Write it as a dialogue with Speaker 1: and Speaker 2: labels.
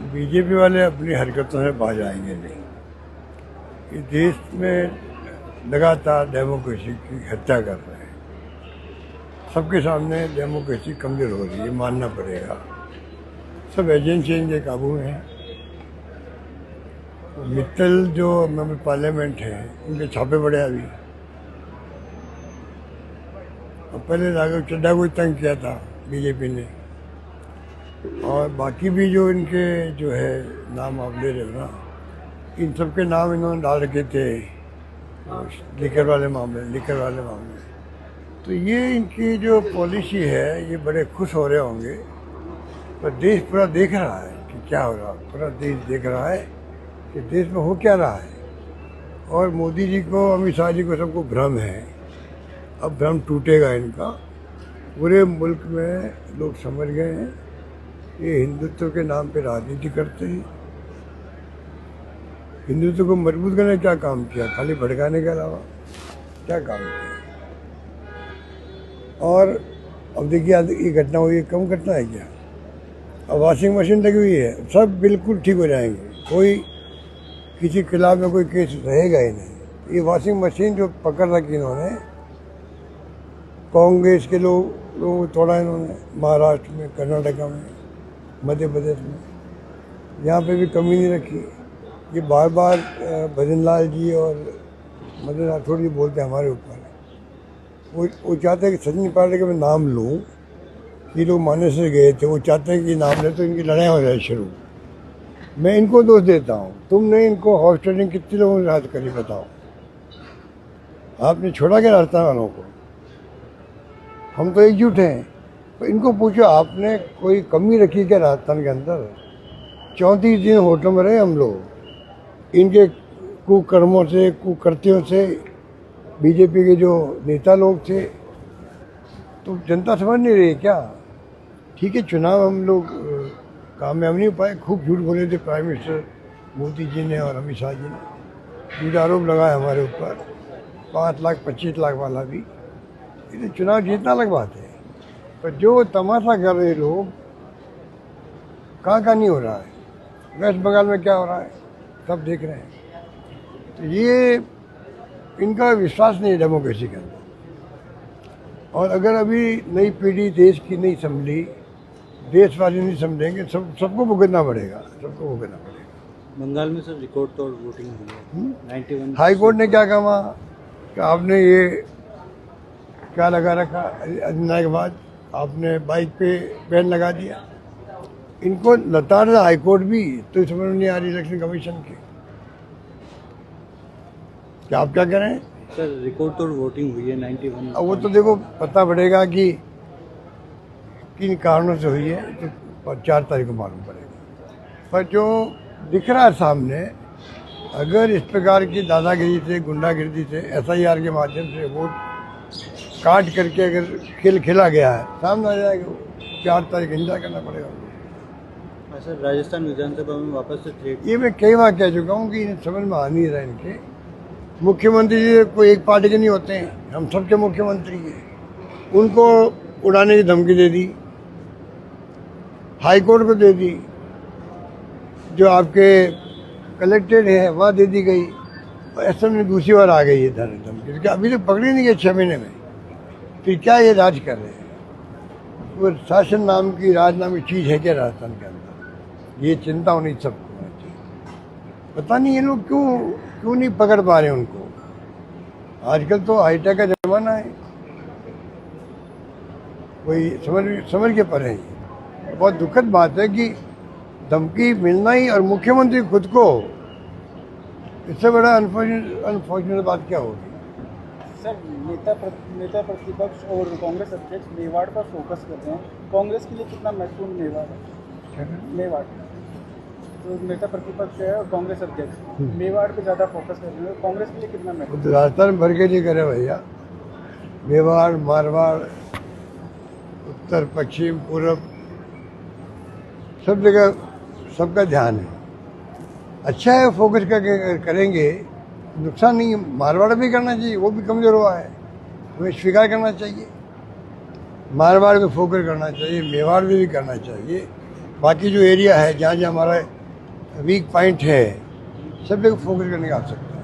Speaker 1: BJP वाले अपनी हरकतों से बाज आएंगे नहीं। इस देश में लगातार डेमोक्रेसी की हत्या कर रहे हैं। सबके सामने डेमोक्रेसी कमजोर हो रही है, मानना पड़ेगा। सब एजेंसी इनके काबू में है। मित्तल जो मेंबर पार्लियामेंट है, उनके छापे पड़े अभी। और पहले राघव चड्ढा को तंग किया था बीजेपी ने, और बाकी भी जो इनके जो है नाम आप ले रहे हो ना, इन सब के नाम इन्होंने डाल रखे थे लीकर वाले मामले। तो ये इनकी जो पॉलिसी है, ये बड़े खुश हो रहे होंगे, पर देश पूरा देख रहा है कि क्या हो रहा है। पूरा देश देख रहा है कि देश में हो क्या रहा है। और मोदी जी को, अमित शाह जी को, सबको भ्रम है। अब भ्रम टूटेगा इनका। पूरे मुल्क में लोग समझ गए हैं ये हिंदुत्व के नाम पे राजनीति करते हैं। हिंदुत्व को मजबूत करने क्या काम किया? खाली भड़काने के अलावा क्या काम किया? और अब देखिए, ये घटना हुई है, कम घटना है क्या? अब वॉशिंग मशीन लगी हुई है, सब बिल्कुल ठीक हो जाएंगे। कोई किसी खिलाफ में कोई केस रहेगा ही नहीं। ये वॉशिंग मशीन जो पकड़ रखी इन्होंने, कांग्रेस के लोगों को तोड़ा इन्होंने, महाराष्ट्र में, कर्नाटका में, मध्य प्रदेश में, यहाँ पे भी कमी नहीं रखी। ये बार बार भजन लाल जी और मदन राठौड़ जी बोलते हैं हमारे ऊपर। वो चाहते हैं कि सचिन पायलट का मैं नाम लूँ। ये लोग माने से गए थे, वो चाहते हैं कि नाम ले तो इनकी लड़ाई हो जाए शुरू। मैं इनको दोष देता हूँ, तुमने इनको हॉर्स ट्रेडिंग कितने लोगों ने राज करी बताओ? आपने छोड़ा क्या राजस्थान वालों को? हम तो एकजुट हैं। तो इनको पूछो, आपने कोई कमी रखी क्या राजस्थान के अंदर? 34 दिन होटल में रहे हम लोग। इनके कुकर्मों से, कुकृत्यों से, बीजेपी के जो नेता लोग थे, तो जनता समझ नहीं रही क्या? ठीक है, चुनाव हम लोग कामयाब नहीं हो पाए। खूब झूठ बोले थे प्राइम मिनिस्टर मोदी जी ने और अमित शाह जी ने। झूठ आरोप लगाए हमारे ऊपर, 5 लाख 25 लाख वाला भी। ये चुनाव जीतना अलग बात है, पर जो तमाशा कर रहे लोग, कहाँ नहीं हो रहा है। वेस्ट बंगाल में क्या हो रहा है, सब देख रहे हैं। तो ये इनका विश्वास नहीं है डेमोक्रेसी के अंदर। और अगर अभी नई पीढ़ी देश की नहीं संभली, देशवासी नहीं समझेंगे, सबको भुगतना पड़ेगा।
Speaker 2: बंगाल में सर रिकॉर्ड तोड़ वोटिंग हुई है। 91
Speaker 1: हाई कोर्ट ने क्या कहा कि आपने ये क्या लगा रखा अधिनियम के बाद, आपने बाइक पे बैन लगा दिया। इनको लताड़ है हाई कोर्ट भी, तो समझ में नहीं आ रही इलेक्शन कमीशन की। क्या आप क्या कह रहे हैं?
Speaker 2: सर रिकॉर्ड तोड़ वोटिंग हुई है 91।
Speaker 1: अब वो तो देखो पता पड़ेगा कि किन कारणों से हुई है, तो 4 तारीख को मालूम पड़ेगा। पर जो दिख रहा है सामने, अगर इस प्रकार की दादागिरी से, गुंडागिरी से, SIR के माध्यम से वोट काट करके अगर खेल खेला गया है, सामने आ जाएगा। 4 तारीख इंतजार करना पड़ेगा।
Speaker 2: सर राजस्थान विधानसभा में वापस से थ्रेट,
Speaker 1: ये मैं कई बार कह चुका हूँ कि समझ में आ नहीं रहा इनके। मुख्यमंत्री जी कोई एक पार्टी के नहीं होते हैं, हम सबके मुख्यमंत्री हैं। उनको उड़ाने की धमकी दे दी, हाई कोर्ट को दे दी, जो आपके कलेक्टेड है वहाँ दे दी गई, और असेंबली दूसरी बार आ गई है धमकी। अभी तक पकड़ी नहीं गई 6 महीने में। फिर क्या ये राज कर रहे हैं? वो शासन नाम की, राज नाम की चीज़ है क्या राजस्थान के अंदर? ये चिंता होनी सबको होनी चाहिए। पता नहीं ये लोग क्यों नहीं पकड़ पा रहे उनको। आजकल तो हाईटेक का जमाना है, कोई समझ के परे है। बहुत दुखद बात है कि धमकी मिलना ही, और मुख्यमंत्री खुद को, इससे बड़ा अनफॉर्चुनेट बात क्या होगी?
Speaker 3: सर नेता प्रतिपक्ष और कांग्रेस अध्यक्ष मेवाड़ पर फोकस करते हैं। कांग्रेस के लिए कितना महत्वपूर्ण मेवाड़ है? मेवाड़ तो नेता प्रतिपक्ष है और कांग्रेस अध्यक्ष मेवाड़ पे ज़्यादा फोकस कर रहे हैं। कांग्रेस के लिए कितना महत्वपूर्ण?
Speaker 1: राजस्थान भर के लिए करे भैया। मेवाड़, मारवाड़, उत्तर, पश्चिम, पूर्व, सब जगह सबका ध्यान है। अच्छा है, फोकस करके करेंगे, नुकसान नहीं है। मारवाड़ भी करना चाहिए, वो भी कमज़ोर हुआ है, हमें स्वीकार करना चाहिए। मारवाड़ में फोकस करना चाहिए, मेवाड़ में भी करना चाहिए। बाकी जो एरिया है, जहाँ जहाँ हमारा वीक पॉइंट है, सब जगह फोकस करने की आवश्यकता है।